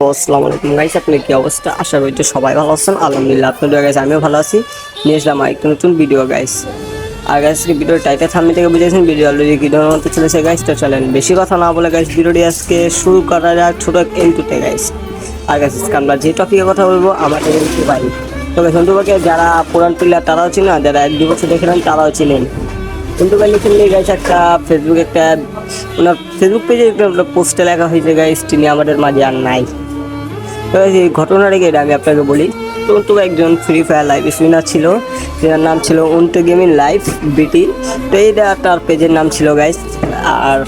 আসসালামু আলাইকুম গাইস, আপনার কি অবস্থা? আশা করি তো সবাই ভালো আছেন। আলহামদুলিল্লাহ আপনাদের গাইস আমিও ভালো আছি। নিয়ে আসলাম একটা নতুন ভিডিও গাইস। আর গাইস ভিডিওর টাইটেল থাম্বনেল থেকে বুঝেছেন ভিডিও অলরেডি কি ধরনের হতে চলেছে গাইস। তো চলেন বেশি কথা না বলে গাইস ভিডিওটি আজকে শুরু করা যাক ছোট ইনপুটে গাইস। আর গাইস আমরা যে টপিকে কথা বলবো আমাদের একটু ভাই, তো গাইস বন্ধুকে যারা পুরান প্লেয়ার তারাও চিনেন, যারা 1-2 বছর দেখেন তারাও চিনেন। কিন্তু ভাই লিখে গাইস একটা ফেসবুকে একটা ওনার ফেসবুক পেজে একটা পোস্টে লেখা হয়েছে গাইস, তিনি আমাদের মাঝে আর নাই। তো এই ঘটনাটা কি আগে আপনাকে বলি। তো একজন ফ্রি ফায়ার লাইভ স্ট্রিমার ছিল, যার নাম ছিল উন্টু গেমিং লাইভ বিটি। তো এইটা তার পেজের নাম ছিল গাইস। আর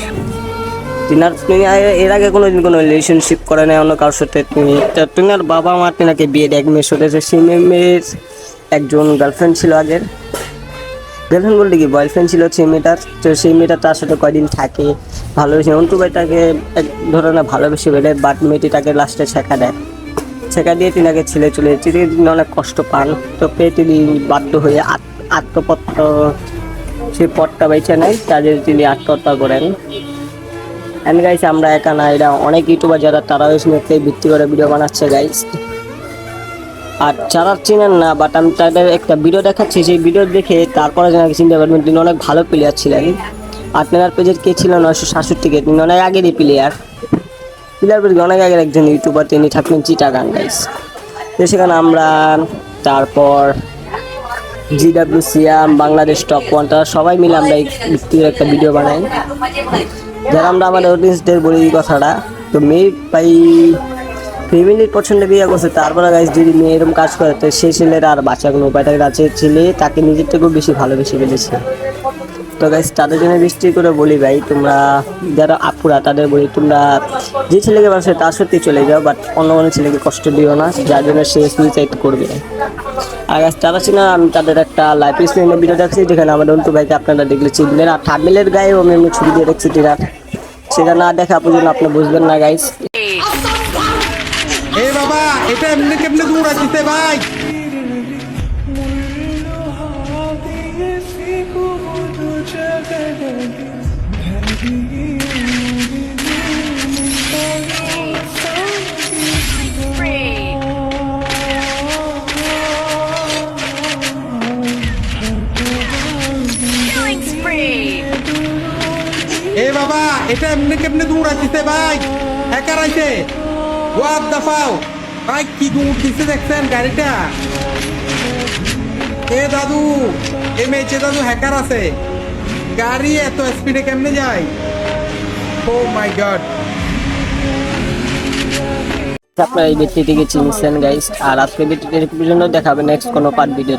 তিনি এর আগে কোনো রিলেশনশিপ করে নেয় অন্য কারোর সাথে। তিনার বাবা মা তিনাকে বিয়ে এক মেয়ের সাথে, সেই মেয়ের একজন গার্লফ্রেন্ড ছিল আগের। গার্লফ্রেন্ড বলতে কি বয়ফ্রেন্ড ছিল সেই মেয়েটার। তো সেই মেয়েটা তার সাথে কয়দিন থাকে, ভালোবেসে অন্তু ভাই তাকে এক ধরনের ভালোবেসে বেড়ে, বাট মেয়েটি তাকে লাস্টে ছেঁকা দেয়। ছেঁকা দিয়ে তিনাকে ছেলে চলে যাচ্ছে, তিনি অনেক কষ্ট পান। তো পেয়ে তিনি বাধ্য হয়ে আত্মপত্র সেই পথটা বেছে নেয়, তাদের তিনি আত্মহত্যা করেন। অ্যান্ড গাইস আমরা একা না, এরা অনেক ইউটিউবার যারা তারাও এসে ভিত্তি করে ভিডিও বানাচ্ছে গাইস। আর যারা চিনেন না, বাট আমি তাদের একটা ভিডিও দেখাচ্ছি, সেই ভিডিও দেখে তারপরে যেনাকে চিনতে পারবেন তিনি অনেক ভালো প্লেয়ার ছিলেন। আর তেনার পেজের কে ছিল 967 তিনি অনেক আগেরই প্লেয়ার পেজে অনেক আগের একজন ইউটিউবার, তিনি থাকবেন চিটাগাং গাইস। তো সেখানে আমরা তারপর জিডাব্লিউসিএম বাংলাদেশ টপ 1 তারা সবাই মিলে আমরা এই ভিত্তির একটা ভিডিও বানাই, যারা আমরা আমাদের অডিয়েন্সদের বলি এই কথাটা। তো মেয়ে ভাই ফ্যামিলির পছন্দে বিয়ে করছে, তারপরে গাইস যদি মেয়ে এরকম কাজ করে তো সেই ছেলেরা আর বাচ্চা কোনো উপায় থাকে, আছে ছেলে তাকে নিজের থেকেও বেশি ভালোবেসে ফেলেছে। তো গাইস তাদের জন্য বৃষ্টি করে বলি ভাই, তোমরা যারা আপুরা তাদের বলি, তোমরা যে ছেলেকে বাসে তার সত্যি চলে যাও, বাট অন্য কোনো ছেলেকে কষ্ট দিও না, যার জন্য সে সুইসাইড করবে। আর গাইস তারা ছিল আমি তাদের একটা লাইভ স্ট্রিমের ভিডিও দেখছি, যেখানে আমাদের অন্তু ভাইকে আপনারা দেখলে চিনবেন। আর থাম্বনেলের গায়েও আমি এমনি ছবি দিয়ে দেখছি, সেটা না দেখা পর্যন্ত আপনি বুঝবেন না গাইস। এ বাবা এটা এমনি কেমনে দৌড়াচ্ছিস ভাই? এ বাবা এটা এমনি কেমনে দৌড়াচ্ছিস ভাই? হ্যাকার আইছে, ওয়াট দা ফাও ভাই, কি দৌড় দিচ্ছে দেখছেন গাড়িটা? এ দাদু এ মেয়েছে দাদু, হ্যাকার আছে, গাড়ি এত স্পিডে কেমনে যায়? ও মাই গড। আপনারা এই ব্যক্তিটিকে চিনছেন গাইস। আর আজকে ভিডিওর জন্য দেখাবেন নেক্সট কোনো পার্ট ভিডিও।